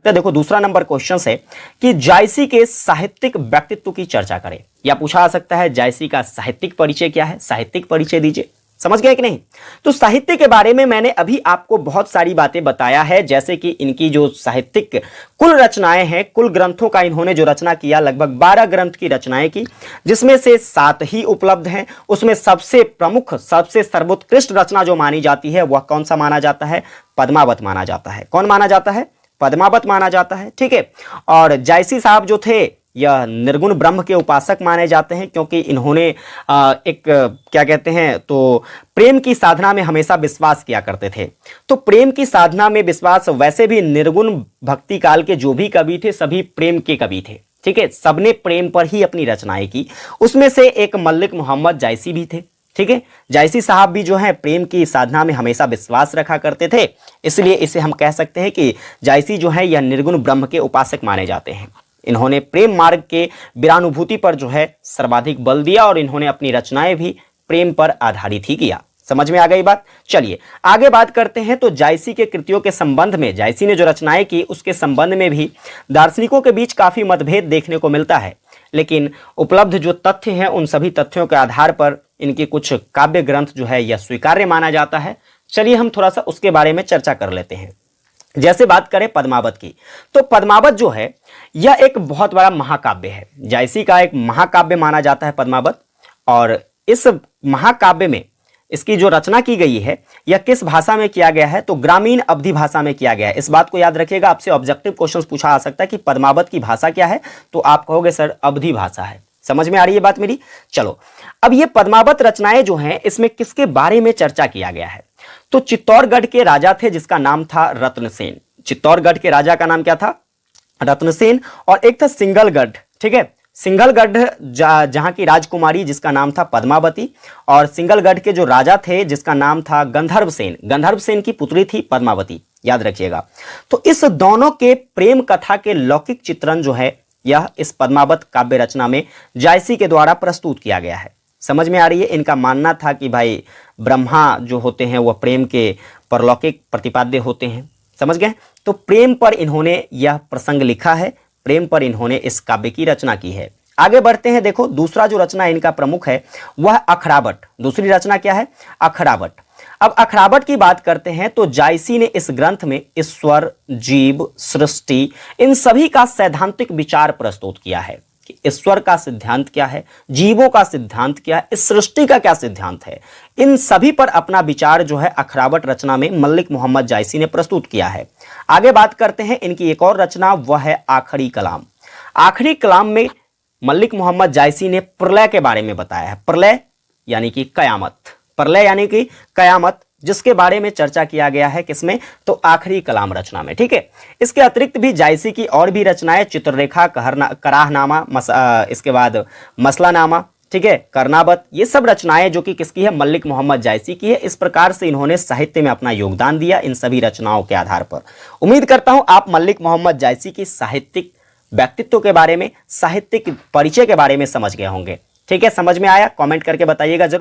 तो देखो दूसरा नंबर क्वेश्चन है कि जायसी के साहित्यिक व्यक्तित्व की चर्चा करें, या पूछा जा सकता है जायसी का साहित्यिक परिचय क्या है, साहित्यिक परिचय दीजिए। समझ गए कि नहीं? तो साहित्य के बारे में मैंने अभी आपको बहुत सारी बातें बताया है, जैसे कि इनकी जो साहित्यिक कुल रचनाएं हैं, कुल ग्रंथों का इन्होंने जो रचना किया, लगभग 12 ग्रंथ की रचनाएं की, जिसमें से 7 ही उपलब्ध हैं। उसमें सबसे प्रमुख, सबसे सर्वोत्कृष्ट रचना जो मानी जाती है वह कौन सा माना जाता है? पद्मावत माना जाता है। कौन माना जाता है? पद्मावत माना जाता है। ठीक है। और जायसी साहब जो थे यह निर्गुण ब्रह्म के उपासक माने जाते हैं, क्योंकि इन्होंने एक क्या कहते हैं तो प्रेम की साधना में हमेशा विश्वास किया करते थे। तो प्रेम की साधना में विश्वास, वैसे भी निर्गुण भक्ति काल के जो भी कवि थे सभी प्रेम के कवि थे। ठीक है, सबने प्रेम पर ही अपनी रचनाएं की। उसमें से एक मल्लिक मोहम्मद जायसी भी थे। ठीक है, जायसी साहब भी जो है प्रेम की साधना में हमेशा विश्वास रखा करते थे, इसलिए इसे हम कह सकते हैं कि जायसी जो है यह निर्गुण ब्रह्म के उपासक माने जाते हैं। इन्होंने प्रेम मार्ग के विरानुभूति पर जो है सर्वाधिक बल दिया और इन्होंने अपनी रचनाएं भी प्रेम पर आधारित ही किया। समझ में आ गई बात? चलिए आगे बात करते हैं। तो जायसी के कृतियों के संबंध में, जायसी ने जो रचनाएं की उसके संबंध में भी दार्शनिकों के बीच काफी मतभेद देखने को मिलता है, लेकिन उपलब्ध जो तथ्य हैं उन सभी तथ्यों के आधार पर इनके कुछ काव्य ग्रंथ जो है यह स्वीकार्य माना जाता है। चलिए हम थोड़ा सा उसके बारे में चर्चा कर लेते हैं। जैसे बात करें पद्मावत की, तो पद्मावत जो है यह एक बहुत बड़ा महाकाव्य है। जायसी का एक महाकाव्य माना जाता है पद्मावत, और इस महाकाव्य में इसकी जो रचना की गई है यह किस भाषा में किया गया है? तो ग्रामीण अवधी भाषा में किया गया है। इस बात को याद रखिएगा, आपसे ऑब्जेक्टिव क्वेश्चन पूछा जा सकता है कि पद्मावत की भाषा क्या है, तो आप कहोगे सर अवधी भाषा है। समझ में आ रही है बात मेरी? चलो अब ये पद्मावत रचनाएं जो हैं इसमें किसके बारे में चर्चा किया गया है? तो चित्तौड़गढ़ के राजा थे जिसका नाम था रत्नसेन। चित्तौड़गढ़ के राजा का नाम क्या था? रत्नसेन। और एक था सिंगलगढ़। ठीक है, सिंगलगढ़ जहां की राजकुमारी जिसका नाम था पद्मावती, और सिंगलगढ़ के जो राजा थे जिसका नाम था गंधर्वसेन। गंधर्वसेन की पुत्री थी पद्मावती, याद रखिएगा। तो इस दोनों के प्रेम कथा के लौकिक चित्रण जो है यह इस पद्मावत काव्य रचना में जायसी के द्वारा प्रस्तुत किया गया है। समझ में आ रही है? इनका मानना था कि भाई ब्रह्मा जो होते हैं वह प्रेम के परलौकिक प्रतिपाद्य होते हैं। समझ गए? तो प्रेम पर इन्होंने यह प्रसंग लिखा है, प्रेम पर इन्होंने इस काव्य की रचना की है। आगे बढ़ते हैं। देखो दूसरा जो रचना इनका प्रमुख है वह अखरावट। दूसरी रचना क्या है? अखरावट। अब अखरावट की बात करते हैं तो जायसी ने इस ग्रंथ में ईश्वर, जीव, सृष्टि, इन सभी का सैद्धांतिक विचार प्रस्तुत किया है कि ईश्वर का सिद्धांत क्या है, जीवों का सिद्धांत क्या है, इस सृष्टि का क्या सिद्धांत है, इन सभी पर अपना विचार जो है अखरावट रचना में मल्लिक मोहम्मद जायसी ने प्रस्तुत किया है। आगे बात करते हैं इनकी एक और रचना, वह है आखिरी कलाम। आखिरी कलाम में मल्लिक मोहम्मद जायसी ने प्रलय के बारे में बताया है। प्रलय यानी कि कयामत, प्रलय यानी कि कयामत, जिसके बारे में चर्चा किया गया है किसमें? तो आखिरी कलाम रचना में। ठीक है, इसके अतिरिक्त भी जायसी की और भी रचनाएं, चित्ररेखा, कराहनामा, इसके बाद मसलानामा, ठीक है, करनावत, ये सब रचनाएं जो कि किसकी है? मल्लिक मोहम्मद जायसी की है। इस प्रकार से इन्होंने साहित्य में अपना योगदान दिया इन सभी रचनाओं के आधार पर। उम्मीद करता हूं आप मल्लिक मोहम्मद जायसी की साहित्यिक व्यक्तित्व के बारे में, साहित्यिक परिचय के बारे में समझ गए होंगे। ठीक है, समझ में आया? कमेंट करके बताइएगा जरूर।